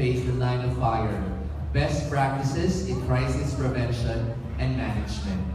face the line of fire. Best practices in crisis prevention and management.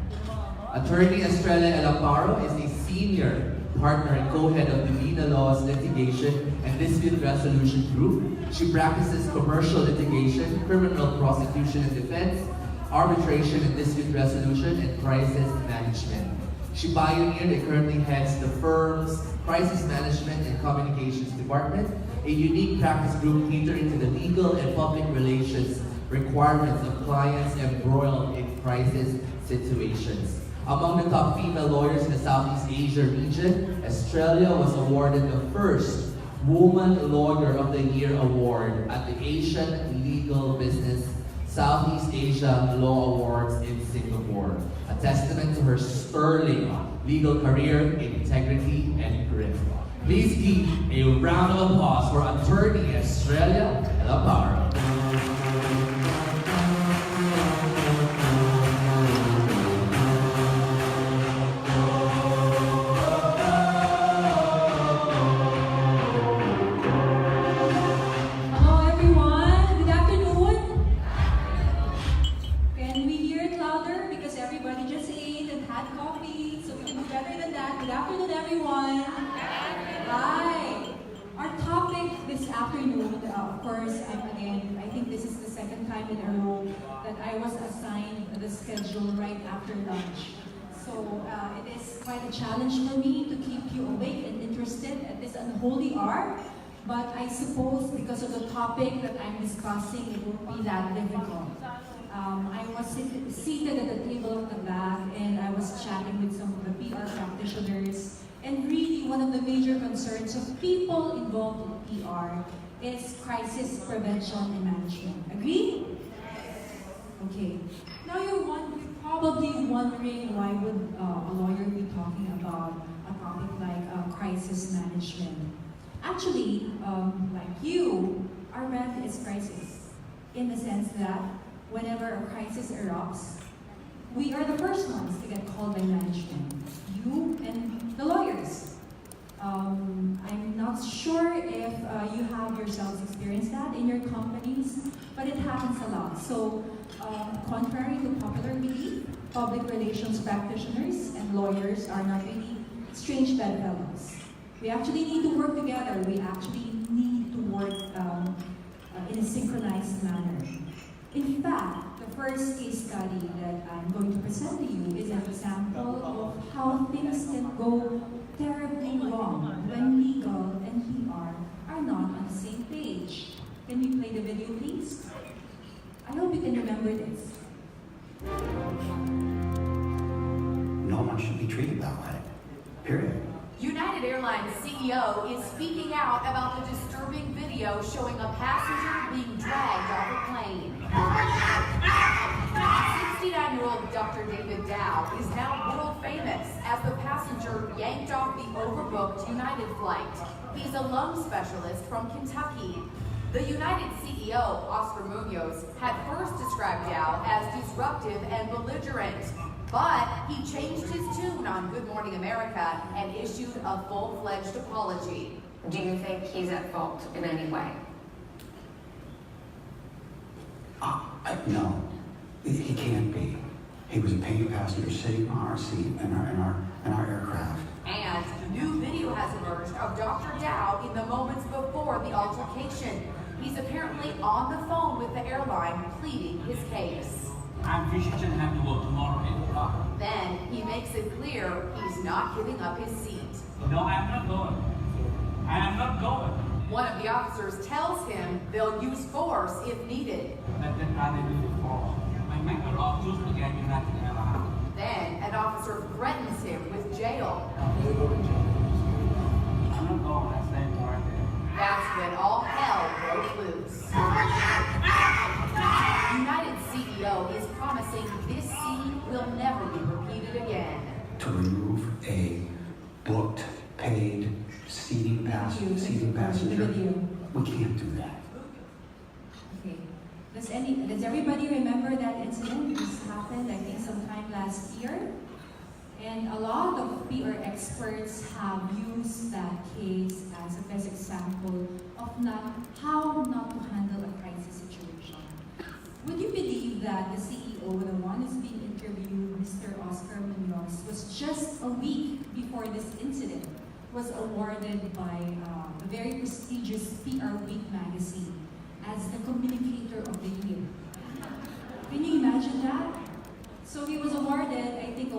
Attorney Estrella Elamparo is a senior partner and co-head of DivinaLaw's litigation and dispute resolution group. She practices commercial litigation, criminal prosecution and defense, arbitration and dispute resolution, and crisis management. She pioneered and currently heads the firm's crisis management and communications department, a unique practice group catering to the legal and public relations requirements of clients embroiled in crisis situations. Among the top female lawyers in the Southeast Asia region, Estrella was awarded the first Woman Lawyer of the Year award at the Asian Legal Business Southeast Asia Law Awards in Singapore, a testament to her sterling legal career, integrity, and grit. Please give a round of applause for Attorney Estrella Elamparo. Good afternoon, everyone. Hi. Our topic this afternoon, of course, I think this is the second time in a row that I was assigned the schedule right after lunch. So it is quite a challenge for me to keep you awake and interested at this unholy hour. But I suppose because of the topic that I'm discussing, it won't be that difficult. I was seated at the table at the back, and I was chatting with some of the PR practitioners. And really, one of the major concerns of people involved in PR is crisis prevention and management. Agree? Okay. Now you're probably wondering why would a lawyer be talking about a topic like crisis management. Actually, like you, our brand is crisis, in the sense that whenever a crisis erupts, we are the first ones to get called by management. You and the lawyers. I'm not sure if you have yourselves experienced that in your companies, but it happens a lot. So, contrary to popular belief, public relations practitioners and lawyers are not really strange bedfellows. We actually need to work together. We actually need to work in a synchronized manner. In fact, the first case study that I'm going to present to you is an example of how things can go terribly wrong when legal and PR are not on the same page. Can we play the video, please? I hope you can remember this. No one should be treated that way. Period. United Airlines CEO is speaking out about the disturbing video showing a passenger being dragged off a plane. 69-year-old Dr. David Dow is now world famous as the passenger yanked off the overbooked United flight. He's a lung specialist from Kentucky. The United CEO, Oscar Munoz, had first described Dow as disruptive and belligerent. But he changed his tune on Good Morning America and issued a full-fledged apology. Do you think he's at fault in any way? No, he can't be. He was a paying passenger sitting on our seat in our aircraft. And new video has emerged of Dr. Dow in the moments before the altercation. He's apparently on the phone with the airline pleading his case. I'm physician and have to work tomorrow at 8 o'clock. Then he makes it clear he's not giving up his seat. No, I'm not going. I am not going. One of the officers tells him they'll use force if needed. But then I didn't do force. My mental of choose to get United Airlines. Then an officer threatens him with jail. I'm not going. I stay right there. That's when all hell broke loose. United CEO is promising this scene will never be repeated again. To remove a booked, paid seating passenger, we can't do that. Okay. Does everybody remember that incident? This happened, I think, sometime last year. And a lot of PR experts have used that case as a best example of how not to handle a crisis Munoz was just a week before this incident was awarded by a very prestigious PR Week magazine as the Communicator of the Year. Can you imagine that? So he was awarded, I think,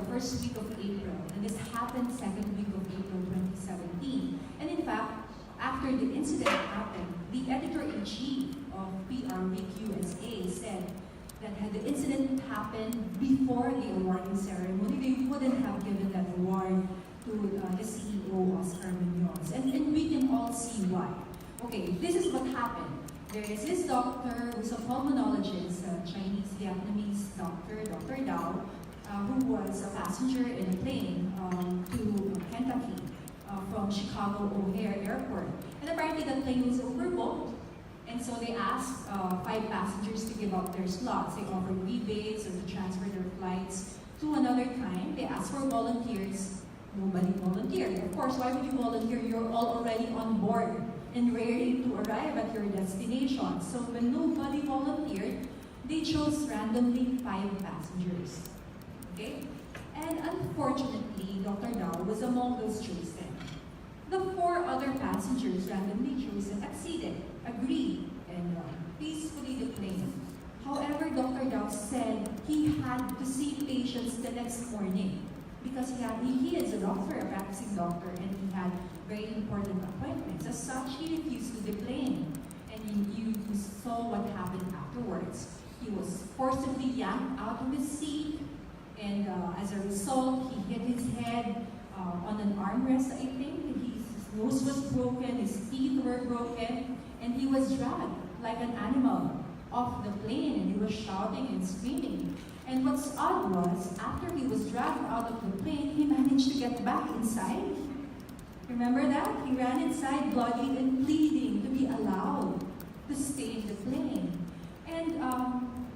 first week of April, and this happened second week of April 2017. And in fact, after the incident happened, the editor-in-chief of PR Week USA said that had the incident happened before the awarding ceremony, they wouldn't have given that award to the CEO, Oscar Munoz. And we can all see why. Okay, this is what happened. There is this doctor who's a pulmonologist, a Chinese-Vietnamese doctor, Dr. Dao, who was a passenger in a plane to Kentucky from Chicago O'Hare Airport. And apparently the plane was overbooked, and so they asked 5 passengers to give up their slots. They offered rebates or to transfer their flights to another time. They asked for volunteers. Nobody volunteered. Of course, why would you volunteer? You're all already on board and ready to arrive at your destination. So when nobody volunteered, they chose randomly 5 passengers. Okay? And unfortunately, Dr. Dao was among those chosen. The 4 other passengers randomly chosen acceded, agreed, and peacefully declined. However, Dr. Dao said he had to see patients the next morning because he is a doctor, a practicing doctor, and he had very important appointments. As such, he refused to decline. And you saw what happened afterwards. He was forcibly yanked out of his seat, and as a result, he hit his head on an armrest, I think. His nose was broken, his teeth were broken, and he was dragged like an animal off the plane, and he was shouting and screaming. And what's odd was, after he was dragged out of the plane, he managed to get back inside. Remember that? He ran inside bloody and bleeding to be allowed to stay in the plane. And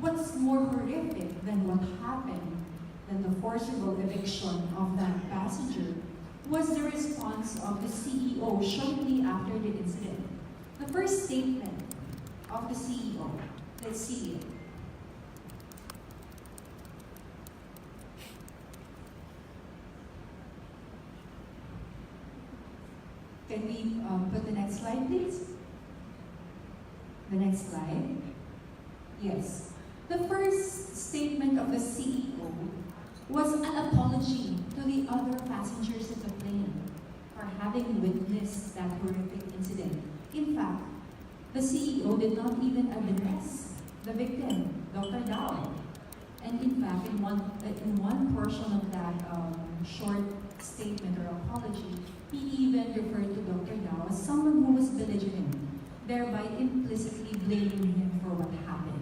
what's more horrific than what happened, than the forcible eviction of that passenger, was the response of the CEO shortly after the incident. The first statement of the CEO, let's see it. Can we put the next slide, please? The next slide. Yes. The first statement of the CEO was an apology to the other passengers of the plane for having witnessed that horrific incident. In fact, the CEO did not even address the victim, Dr. Dao. And in fact, in one portion of that short statement or apology, he even referred to Dr. Dao as someone who was belligerent, thereby implicitly blaming him for what happened.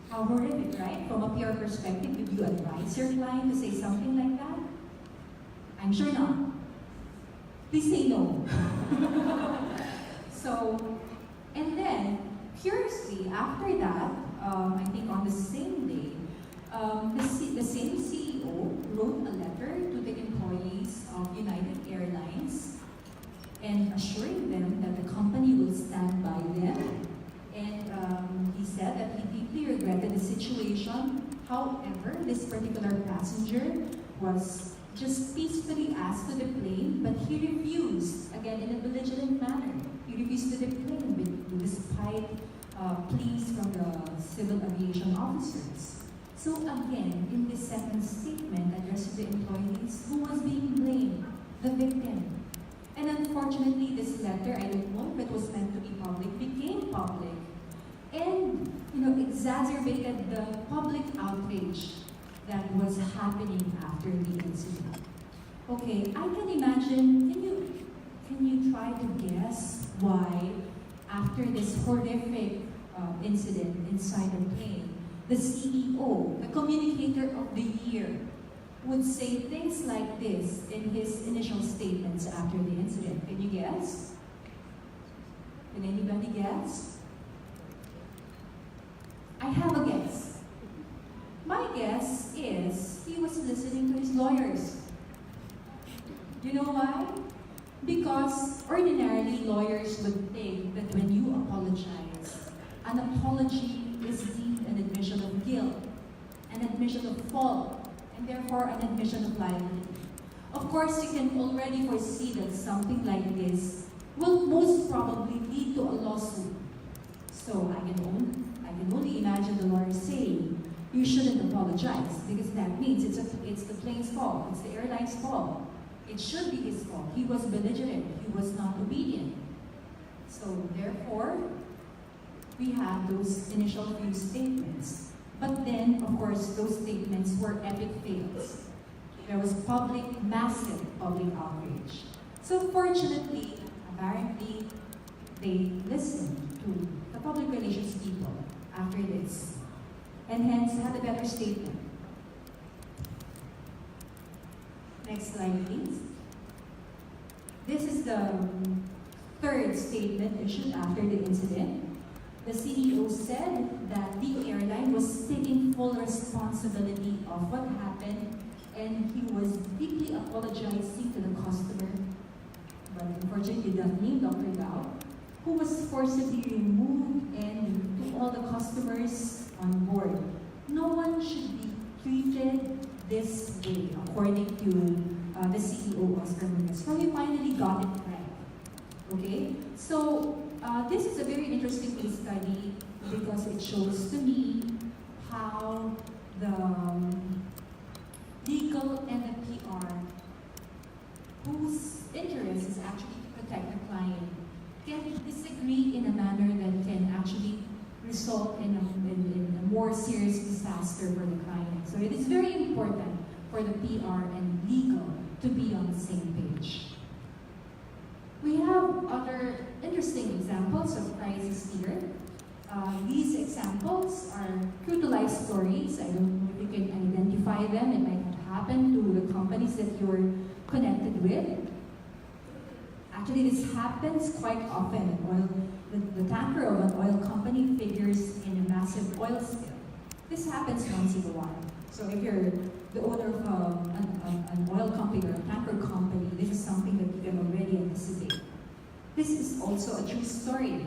How horrific, right? From a PR perspective, would you advise your client to say something like that? I'm sure not. Please say no. So, and then, curiously, after that, I think on the same day, the same CEO wrote a letter to the employees of United Airlines and assuring them that the company will stand by them. And he said that he deeply regretted the situation. However, this particular passenger was just peacefully asked to the plane, but he refused, again in a belligerent manner. He refused to the plane despite pleas from the civil aviation officers. So again, in this second statement addressed to the employees, who was being blamed? The victim. And unfortunately, this letter, I don't know if it was meant to be public, became public and exacerbated the public outrage that was happening after the incident. Okay, I can imagine, can you try to guess why after this horrific incident inside the plane, the CEO, the Communicator of the Year, would say things like this in his initial statements after the incident? Can you guess? Can anybody guess? I have a guess. My guess is he was listening to his lawyers. You know why? Because ordinarily lawyers would think that when you apologize, an apology is deemed an admission of guilt, an admission of fault, and therefore an admission of liability. Of course, you can already foresee that something like this will most probably lead to a lawsuit. So I can only imagine the lawyer saying, you shouldn't apologize, because that means it's the plane's fault, it's the airline's fault. It should be his fault. He was belligerent, he was not obedient. So therefore, we have those initial few statements. But then, of course, those statements were epic fails. There was massive public outrage. So fortunately, apparently, they listened to the public relations people after this, and hence had a better statement. Next slide, please. This is the third statement issued after the incident. The CEO said that the airline was taking full responsibility of what happened, and he was deeply apologizing to the customer. But unfortunately, the name Dr. Gao, who was forcibly removed, and to all the customers on board, no one should be treated this way, according to the CEO, Oscar Munoz. So he finally got it right. Okay? So this is a very interesting case study because it shows to me how the legal and the PR, whose interest is actually to protect the client, can disagree in a manner that can actually result in a more serious disaster for the client. So it is very important for the PR and legal to be on the same page. We have other interesting examples of crisis here. These examples are true to life stories. I don't know if you can identify them. It might have happened to the companies that you're connected with. Actually, this happens quite often. The tanker of an oil company figures in a massive oil spill. This happens once in a while. So if you're the owner of an oil company or a tanker company, this is something that you can already anticipate. This is also a true story.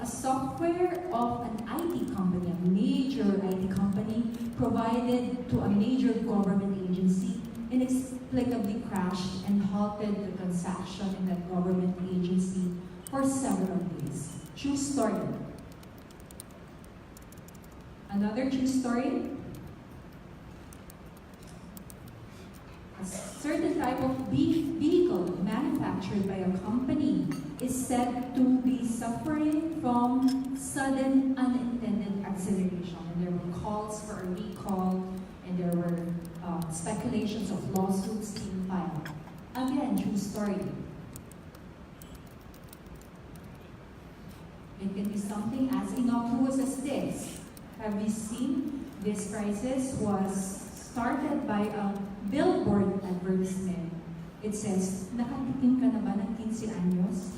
A software of an IT company, a major IT company, provided to a major government agency, inexplicably crashed and halted the transaction in that government agency for several days. True story. Another true story. A certain type of vehicle manufactured by a company is said to be suffering from sudden unintended acceleration. And there were calls for a recall, and there were speculations of lawsuits being filed. Again, true story. It can be something as innocuous as this. Have you seen this crisis was started by a billboard advertisement. It says, nakatikim ka na ba ng 15 anyos?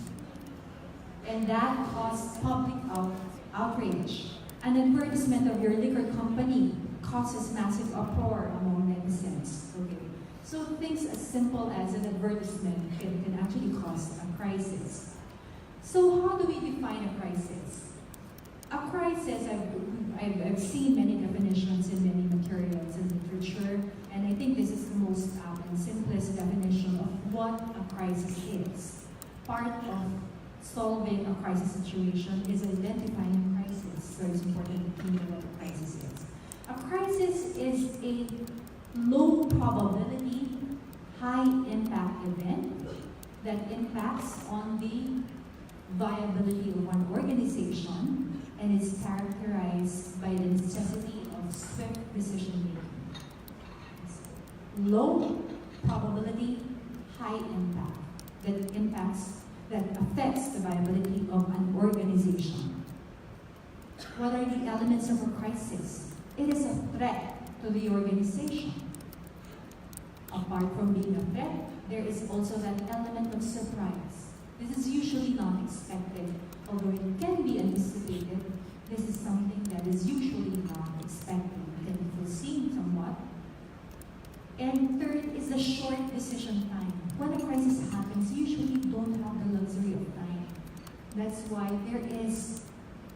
And that caused public outrage. An advertisement of your liquor company causes massive uproar among netizens. Okay. So things as simple as an advertisement can actually cause a crisis. So how do we define a crisis? A crisis, I've seen many definitions in many materials and literature, and I think this is the most and simplest definition of what a crisis is. Part of solving a crisis situation is identifying a crisis, so it's important to know what a crisis is. A crisis is a low probability, high impact event that impacts on the viability of one organization and is characterized by the necessity of swift decision making. Low probability, high impact that affects the viability of an organization. What are the elements of a crisis? It is a threat to the organization. Apart from being a threat, there is also that element of surprise. This is usually not expected, although it can be anticipated. This is something that is usually not expected. It can be foreseen somewhat. And third is the short decision time. When a crisis happens, you usually don't have the luxury of time. That's why there is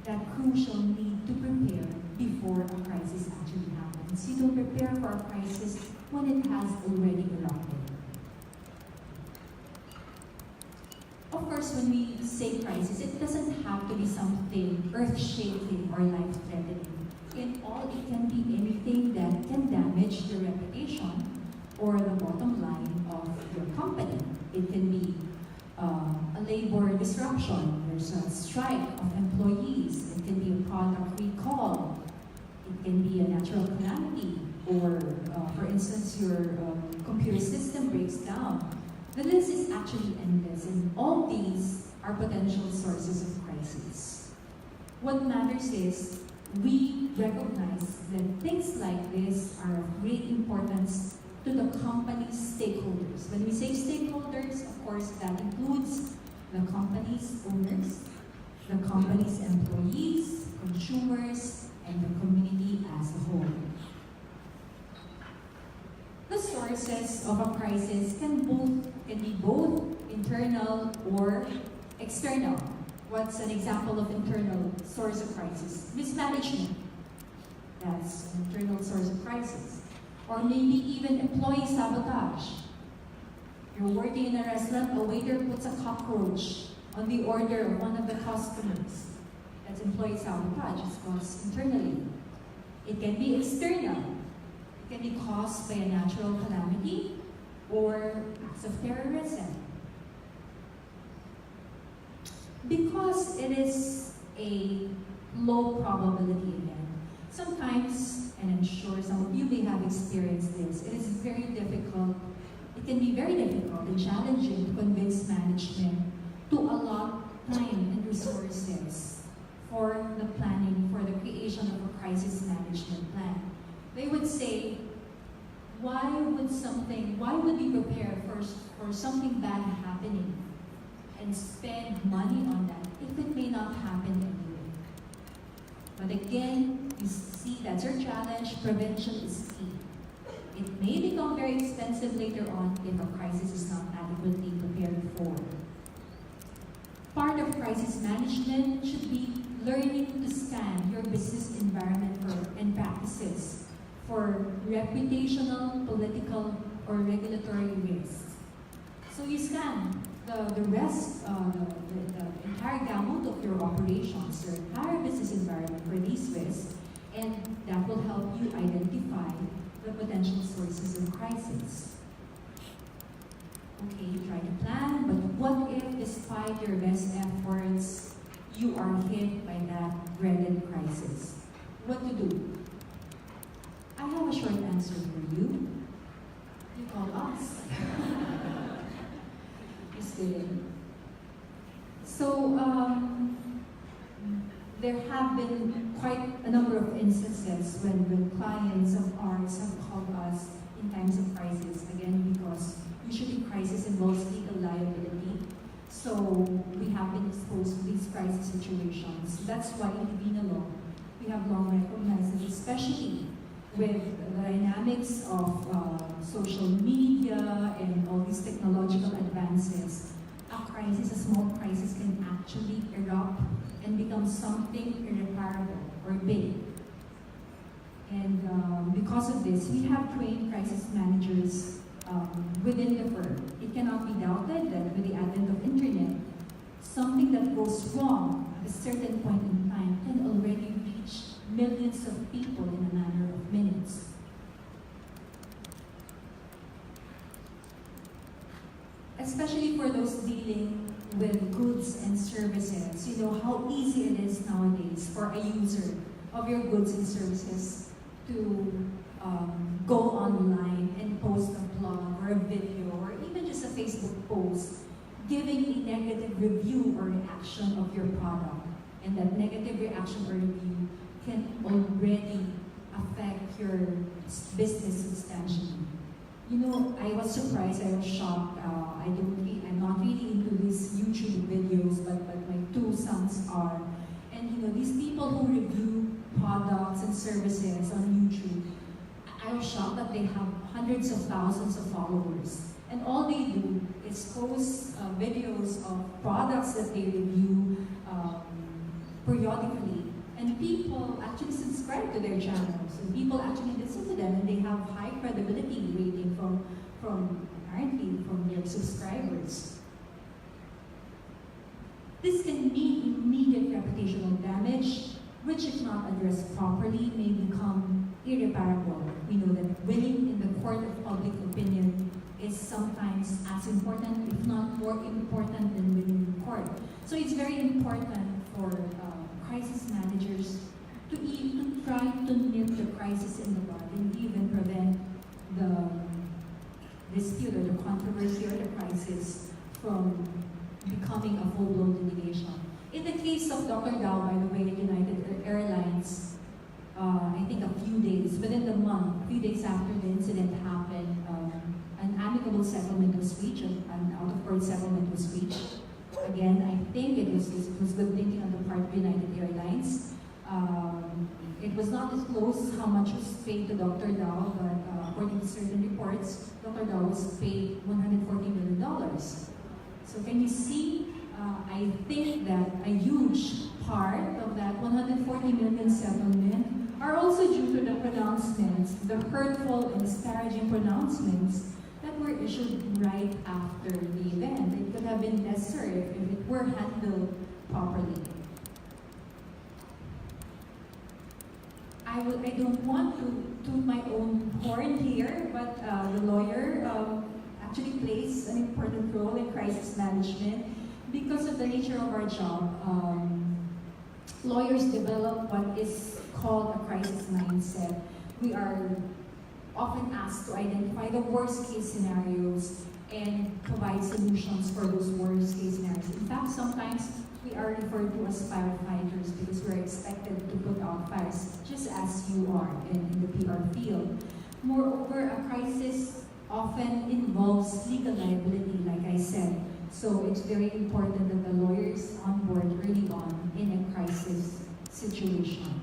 that crucial need to prepare before a crisis actually happens. You don't prepare for a crisis when it has already erupted. Of course, when we say crisis, it doesn't have to be something earth-shaking or life-threatening. In all, it can be anything that can damage the reputation or the bottom line of your company. It can be a labor disruption, there's a strike of employees, it can be a product recall, it can be a natural calamity, or for instance, your computer system breaks down. The list is actually endless, and all these are potential sources of crisis. What matters is we recognize that things like this are of great importance to the company's stakeholders. When we say stakeholders, of course, that includes the company's owners, the company's employees, consumers, and the community as a whole. The sources of a crisis can be both internal or external. What's an example of internal source of crisis? Mismanagement. That's an internal source of crisis. Or maybe even employee sabotage. You're working in a restaurant, a waiter puts a cockroach on the order of one of the customers. That's employee sabotage. It's caused internally. It can be external. It can be caused by a natural calamity or acts of terrorism. Because it is a low probability event, sometimes, and I'm sure some of you may have experienced this, it is very difficult, it can be very difficult and challenging to convince management to allot time and resources for the planning, for the creation of a crisis management plan. They would say, why would we prepare for something bad happening and spend money on that if it may not happen anyway? But again, you see that's your challenge. Prevention is key. It may become very expensive later on if a crisis is not adequately prepared for. Part of crisis management should be learning to scan your business environment and practices for reputational, political, or regulatory risks. So you scan the entire gamut of your operations, your entire business environment for these risks, and that will help you identify the potential sources of crisis. Okay, you try to plan, but what if despite your best efforts, you are hit by that dreaded crisis? What to do? I have a short answer for you. You call us. Just kidding. So, there have been quite a number of instances when clients of ours have called us in times of crisis, again, because usually crisis involves legal liability. So we have been exposed to these crisis situations. That's why in DivinaLaw, we have long recognized that, especially with the dynamics of social media and all these technological advances, a crisis, a small crisis, can actually erupt and become something irreparable or big. And because of this, we have trained crisis managers within the firm. It cannot be doubted that with the advent of internet, something that goes wrong at a certain point in time can already reach millions of people in a matter of minutes. Especially for those dealing with goods and services, you know how easy it is nowadays for a user of your goods and services to go online and post a blog or a video or even just a Facebook post giving a negative review or reaction of your product. And that negative reaction or review can already affect your business substantially. You know, I was surprised, I was shocked. I'm not really into these YouTube videos, but my two sons are. And you know, these people who review products and services on YouTube, I was shocked that they have hundreds of thousands of followers. And all they do is post videos of products that they review periodically. their channels. And people actually listen to them, and they have high credibility rating from apparently from their subscribers. This can mean immediate reputational damage, which if not addressed properly may become irreparable. We know that winning in the court of public opinion is sometimes as important, if not more important, than winning in court. So it's very important for crisis managers to try to nip the crisis in the bud and even prevent the dispute or the controversy or the crisis from becoming a full-blown litigation. In the case of Dr. Dow, by the way, United Airlines, I think a few days, within the month, a few days after the incident happened, an amicable settlement was reached, an out-of-court settlement was reached. Again, I think it was good thinking on the part of United Airlines. It was not disclosed how much was paid to Dr. Dow, but according to certain reports, Dr. Dow was paid $140 million. So can you see, I think that a huge part of that $140 million settlement are also due to the pronouncements, the hurtful and disparaging pronouncements that were issued right after the event. It could have been lesser if it were handled properly. I don't want to toot my own horn here, but the lawyer actually plays an important role in crisis management because of the nature of our job. Lawyers develop what is called a crisis mindset. We are often asked to identify the worst case scenarios and provide solutions for those worst case scenarios. In fact, sometimes we are referred to as firefighters because we're expected to put out fires just as you are in the PR field. Moreover, a crisis often involves legal liability, like I said. So it's very important that the lawyer is on board early on in a crisis situation.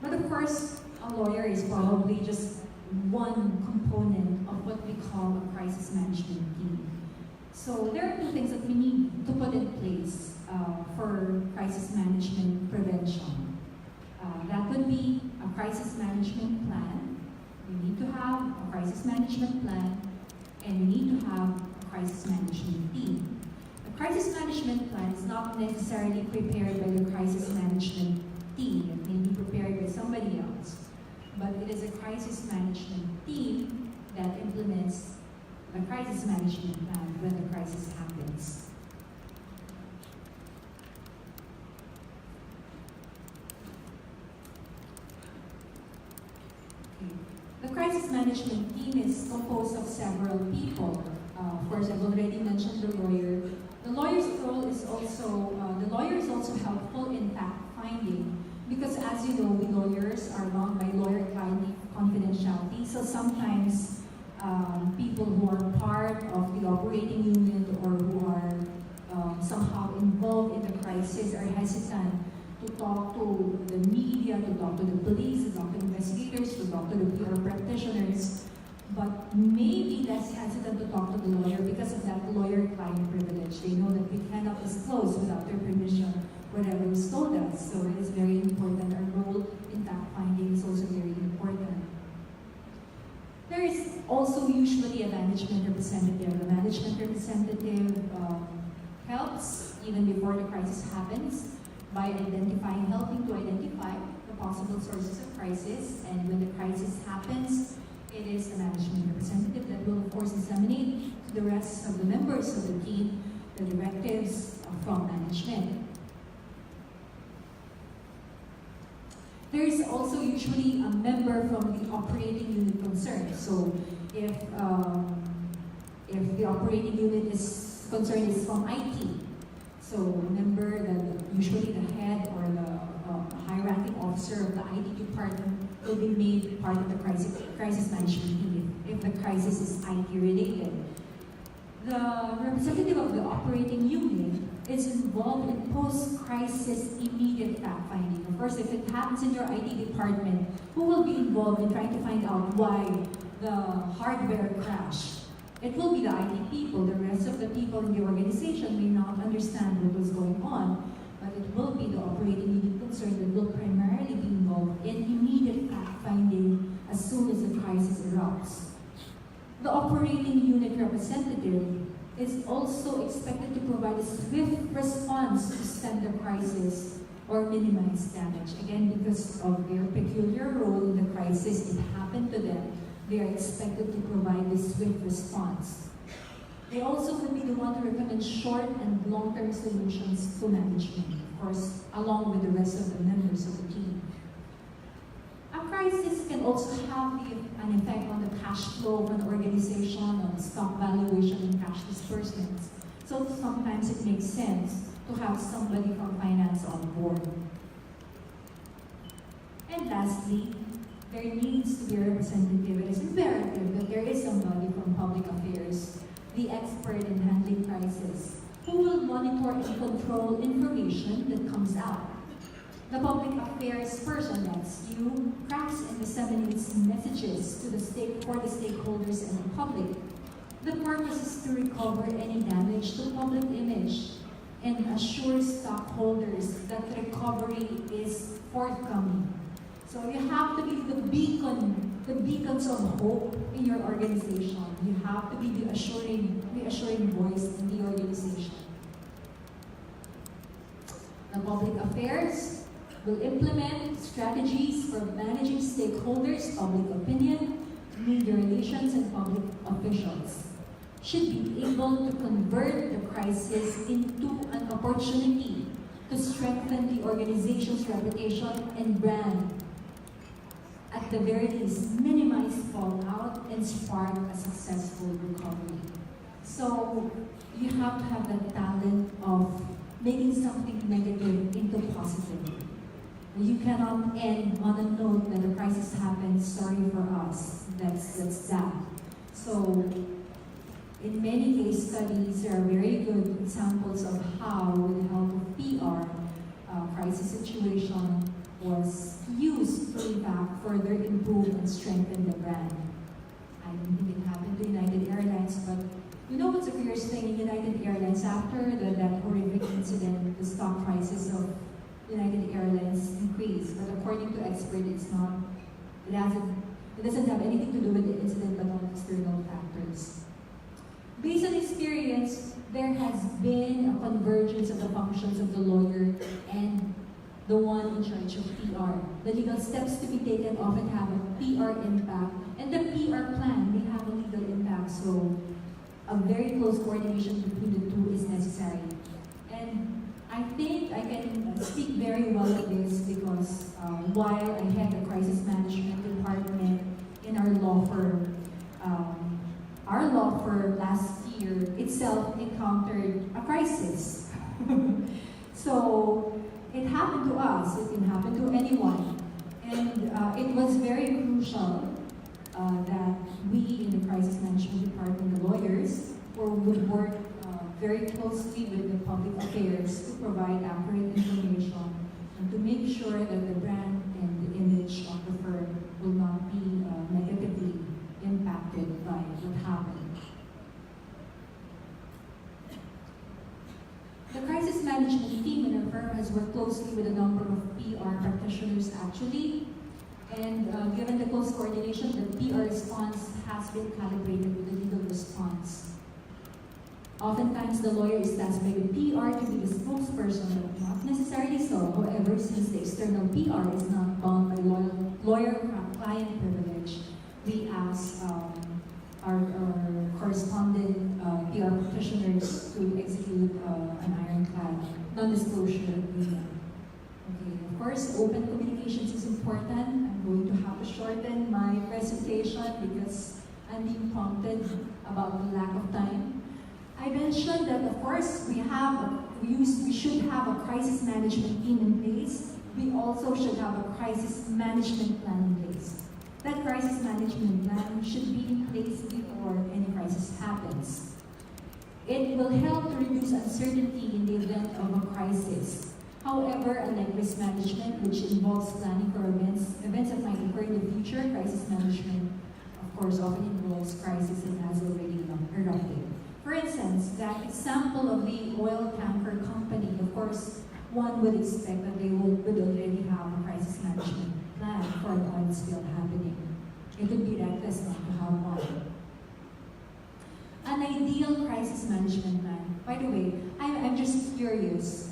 But of course, a lawyer is probably just one component of what we call a crisis management team. So there are two things that we need to put in place for crisis management prevention. That would be a crisis management plan. We need to have a crisis management plan, and we need to have a crisis management team. The crisis management plan is not necessarily prepared by the crisis management team. It may be prepared by somebody else. But it is a crisis management team that implements the crisis management plan when the crisis happens. The crisis management team is composed of several people. Of course, I've already mentioned the lawyer. The lawyer's role is also, the lawyer is also helpful in fact finding, because as you know, we lawyers are bound by lawyer-client confidentiality. So sometimes people who are part of the operating unit or who are somehow involved in the crisis are hesitant to talk to the media, to talk to the police, to talk to investigators, to talk to the PR practitioners, but maybe less hesitant to talk to the lawyer because of that lawyer-client privilege. They know that we cannot disclose without their permission whatever was told us. So it is very important. Our role in fact-finding is also very important. There is also usually a management representative. The management representative helps even before the crisis happens by helping to identify the possible sources of crisis, and when the crisis happens, it is the management representative that will of course disseminate to the rest of the members of the team the directives from management. There is also usually a member from the operating unit concerned. So if the operating unit is concerned is from IT, so remember that usually the head or the high-ranking officer of the IT department will be made part of the crisis management team if the crisis is IT related. The representative of the operating unit is involved in post-crisis immediate fact-finding. Of course, if it happens in your IT department, who will be involved in trying to find out why the hardware crashed? It will be the IT people. The rest of the people in the organization may not understand what was going on, but it will be the operating unit concerned that will primarily be involved in immediate parts. The operating unit representative is also expected to provide a swift response to stem the crisis or minimize damage. Again, because of their peculiar role in the crisis, it happened to them, they are expected to provide this swift response. They also will be the one to recommend short and long-term solutions to management, of course, along with the rest of the members of the team. A crisis can also have an effect on the cash flow of an organization, on stock valuation and cash disbursements. So sometimes it makes sense to have somebody from finance on board. And lastly, there needs to be a representative. It is imperative that there is somebody from public affairs, the expert in handling crisis, who will monitor and control information that comes out. The public affairs person, that's you, crafts and disseminates messages to the stakeholders and the public. The purpose is to recover any damage to public image and assure stockholders that recovery is forthcoming. So you have to be the beacons of hope in your organization. You have to be the assuring voice in the organization. The public affairs will implement strategies for managing stakeholders, public opinion, media relations, and public officials. Should be able to convert the crisis into an opportunity to strengthen the organization's reputation and brand. At the very least, minimize fallout and spark a successful recovery. So you have to have that talent of making something negative into positive. You cannot end on a note that a crisis happened, sorry for us. That's that. So in many case studies, there are very good examples of how, with the help of PR, crisis situation was used to, in fact, further improve and strengthen the brand. I don't think it happened to United Airlines, but you know what's a curious thing in United Airlines? After that horrific incident, the stock prices of United Airlines increased. But according to experts, it doesn't have anything to do with the incident, but on external factors. Based on experience, there has been a convergence of the functions of the lawyer and the one in charge of PR. The legal steps to be taken often have a PR impact, and the PR plan may have a legal impact, so a very close coordination between the two is necessary. And I think I can speak very well of this because while I had the crisis management department in our law firm last year itself encountered a crisis. So it happened to us, it can happen to anyone. And it was very crucial that we in the crisis management department, the lawyers, would work very closely with the public affairs to provide accurate information and to make sure that the brand and the image of the firm will not be negatively impacted by what happened. The crisis management team in our firm has worked closely with a number of PR practitioners actually, and given the close coordination, the PR response has been calibrated with the legal response. Oftentimes, the lawyer is tasked by the PR to be the spokesperson, but not necessarily so. However, since the external PR is not bound by lawyer-client privilege, we ask our correspondent PR practitioners to execute an ironclad non-disclosure agreement. Okay, of course, open communications is important. I'm going to have to shorten my presentation because I'm being prompted about the lack of time. I mentioned that, of course, we should have a crisis management team in place. We also should have a crisis management plan in place. That crisis management plan should be in place before any crisis happens. It will help to reduce uncertainty in the event of a crisis. However, unlike risk management, which involves planning for events that might occur in the future, crisis management, of course, often involves crisis and has already erupted. For instance, that example of the oil tanker company, of course, one would expect that they would already have a crisis management plan for an oil spill happening. It would be reckless not to have one. An ideal crisis management plan. By the way, I'm just curious,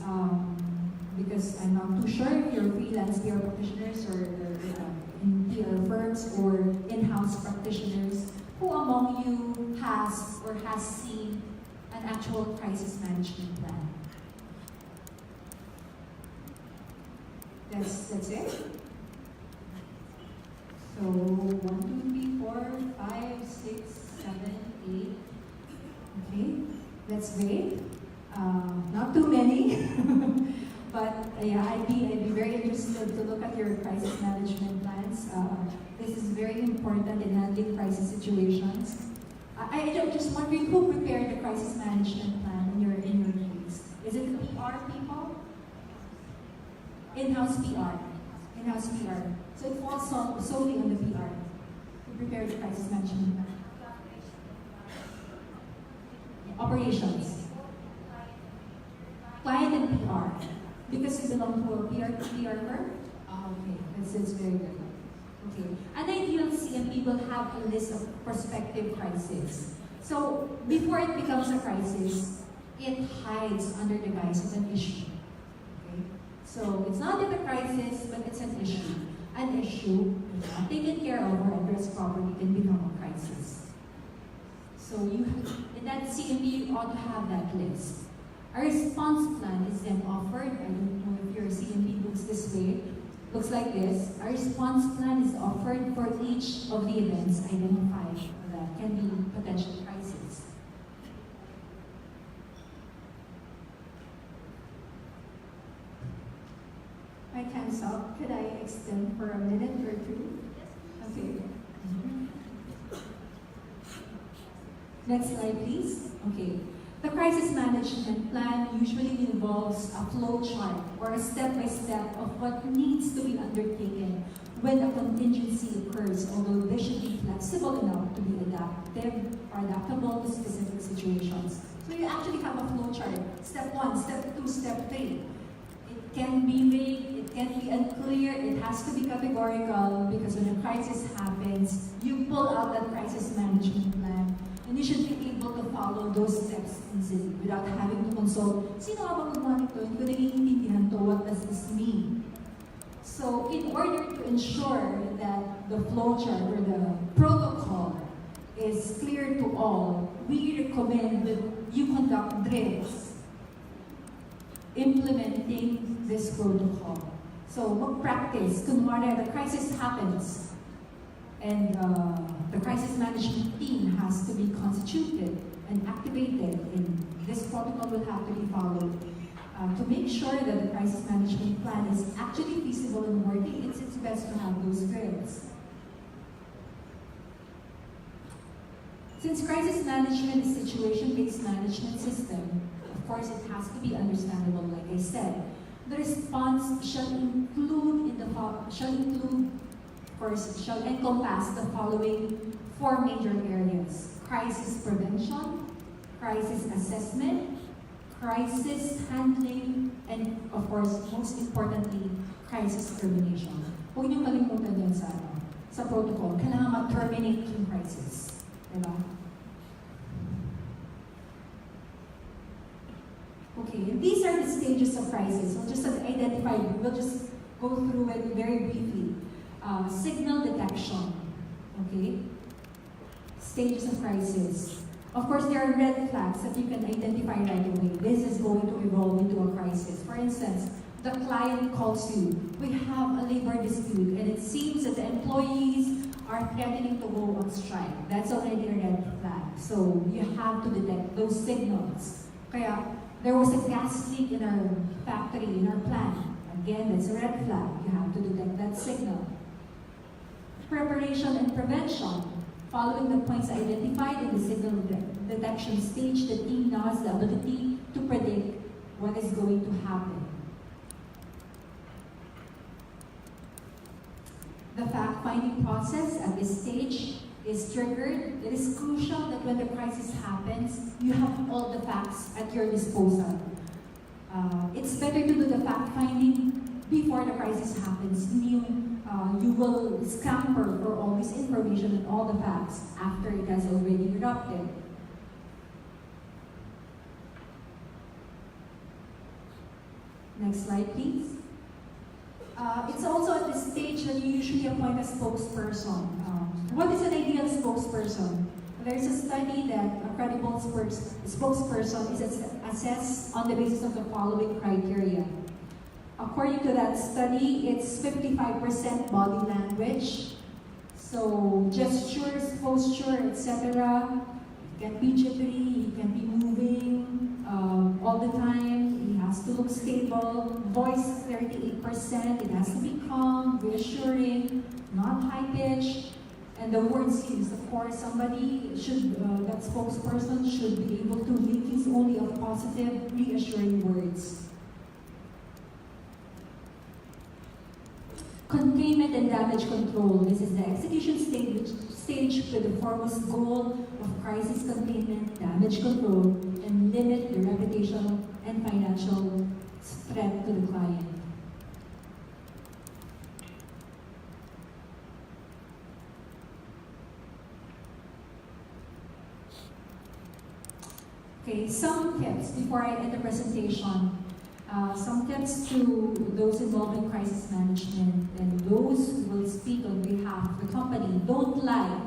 because I'm not too sure if you're freelance PR practitioners or in PR firms or in-house practitioners. Who among you has or has seen an actual crisis management plan? That's it? So 1, 2, 3, 4, 5, 6, 7, 8. Okay, that's great. Not too many, but yeah, I'd be very interested to look at your crisis management plans. This is very important in handling crisis situations. I just wondering who prepared the crisis management plan in your case. Is it the PR people? In-house PR. In-house PR. So it falls solely on the PR to prepare the crisis management plan. Operations. Client and PR. Because you belong to a PR firm? Okay, that's very good. Okay. An ideal CMP will have a list of prospective crises. So before it becomes a crisis, it hides under the guise of an issue. Okay? So it's not yet a crisis, but it's an issue. An issue, if not taken care of or addressed properly, can become a crisis. So in that CMP, you ought to have that list. A response plan is then offered. I don't know if your CMP looks this way. Looks like this. A response plan is offered for each of the events identified that can be potential crises. My time's up. Could I extend for a minute or two? Okay. Next slide, please. Okay. The crisis management plan usually involves a flow chart or a step-by-step of what needs to be undertaken when a contingency occurs, although this should be flexible enough to be adaptive or adaptable to specific situations. So you actually have a flow chart. Step 1, step 2, step 3. It can be vague, it can be unclear, it has to be categorical because when a crisis happens, you pull out that crisis management plan. And you should be able to follow those steps easily without having to consult, sino nga ba gumawa nito? Hindi ko naiintindihan to, what does this mean? So in order to ensure that the flowchart or the protocol is clear to all, we recommend that you conduct drills implementing this protocol. So mag-practice, kunwari the crisis happens, and the crisis management team has to be constituted and activated, and this protocol will have to be followed. To make sure that the crisis management plan is actually feasible and working, it's best to have those drills. Since crisis management is a situation-based management system, of course it has to be understandable, like I said. The response shall encompass the following 4 major areas: crisis prevention, crisis assessment, crisis handling, and of course, most importantly, crisis termination. Huwag niyong kalimutan yan sa protocol. Kailangan ma-terminate yung crisis. Diba? Okay, and these are the stages of crisis. We'll just identify, we'll just go through it very briefly. Signal detection, okay? Stages of crisis. Of course, there are red flags that you can identify right away. This is going to evolve into a crisis. For instance, the client calls you. We have a labor dispute, and it seems that the employees are threatening to go on strike. That's already a red flag. So you have to detect those signals. Kaya, there was a gas leak in our factory, in our plant. Again, that's a red flag. You have to detect that signal. Preparation and prevention. Following the points identified in the signal detection stage, the team now has the ability to predict what is going to happen. The fact-finding process at this stage is triggered. It is crucial that when the crisis happens, you have all the facts at your disposal. It's better to do the fact-finding before the crisis happens. You will scamper for all this information and all the facts after it has already erupted. Next slide, please. It's also at this stage that you usually appoint a spokesperson. What is an ideal spokesperson? There's a study that a credible spokesperson is assessed on the basis of the following criteria. According to that study, it's 55% body language. So gestures, posture, etc. He can be jittery, he can be moving all the time. He has to look stable. Voice 38%. It has to be calm, reassuring, not high-pitched. And the words used, of course, somebody should, that spokesperson should be able to make use only of positive, reassuring words. Containment and damage control. This is the execution stage with the foremost goal of crisis containment, damage control, and limit the reputational and financial threat to the client. Okay, some tips before I end the presentation. Some tips to those involved in crisis management and those who will speak on behalf of the company. Don't lie,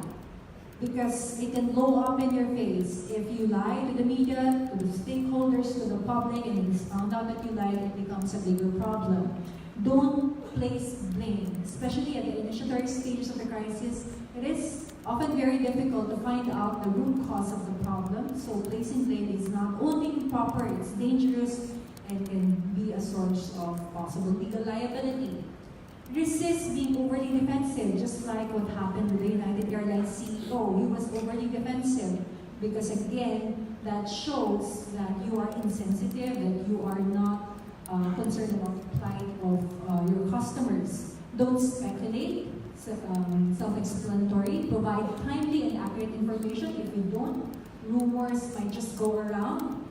because it can blow up in your face. If you lie to the media, to the stakeholders, to the public, and it's found out that you lied, it becomes a bigger problem. Don't place blame, especially at the initiatory stages of the crisis. It is often very difficult to find out the root cause of the problem, so placing blame is not only improper, it's dangerous, and can be a source of possible legal liability. Resist being overly defensive, just like what happened with the United Airlines CEO. He was overly defensive because, again, that shows that you are insensitive, that you are not concerned about the plight of your customers. Don't speculate, self-explanatory. Provide timely and accurate information. If you don't, rumors might just go around.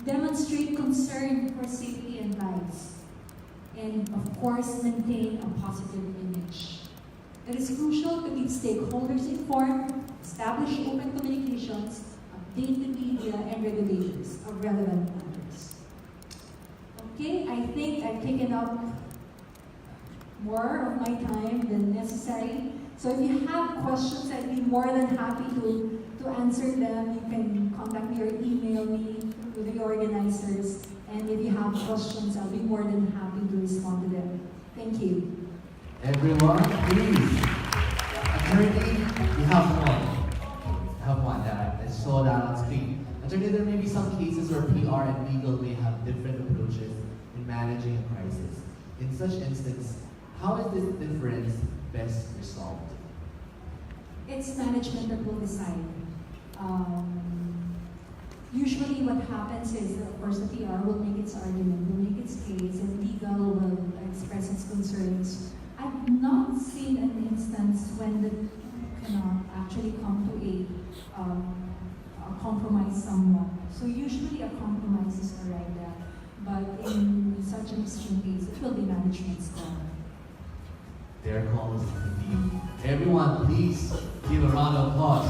Demonstrate concern for safety and lives. And of course, maintain a positive image. It is crucial to keep stakeholders informed, establish open communications, update the media and regulators of relevant matters. Okay, I think I've taken up more of my time than necessary. So if you have questions, I'd be more than happy to answer them. You can contact me or email me to the organizers. And if you have questions, I'll be more than happy to respond to them. Thank you. Everyone, please. Attorney, you have one. I have one that I saw that on screen. Attorney, there may be some cases where PR and legal may have different approaches in managing a crisis. In such instance, how is this difference best resolved? It's management that will decide. Usually what happens is, of course, the PR will make its argument, will make its case, and legal will express its concerns. I've not seen an instance when the cannot actually come to a compromise somewhat. So usually a compromise is arrived at, but in such an extreme case, it will be management's call. Their call is indeed. Everyone, please give a round of applause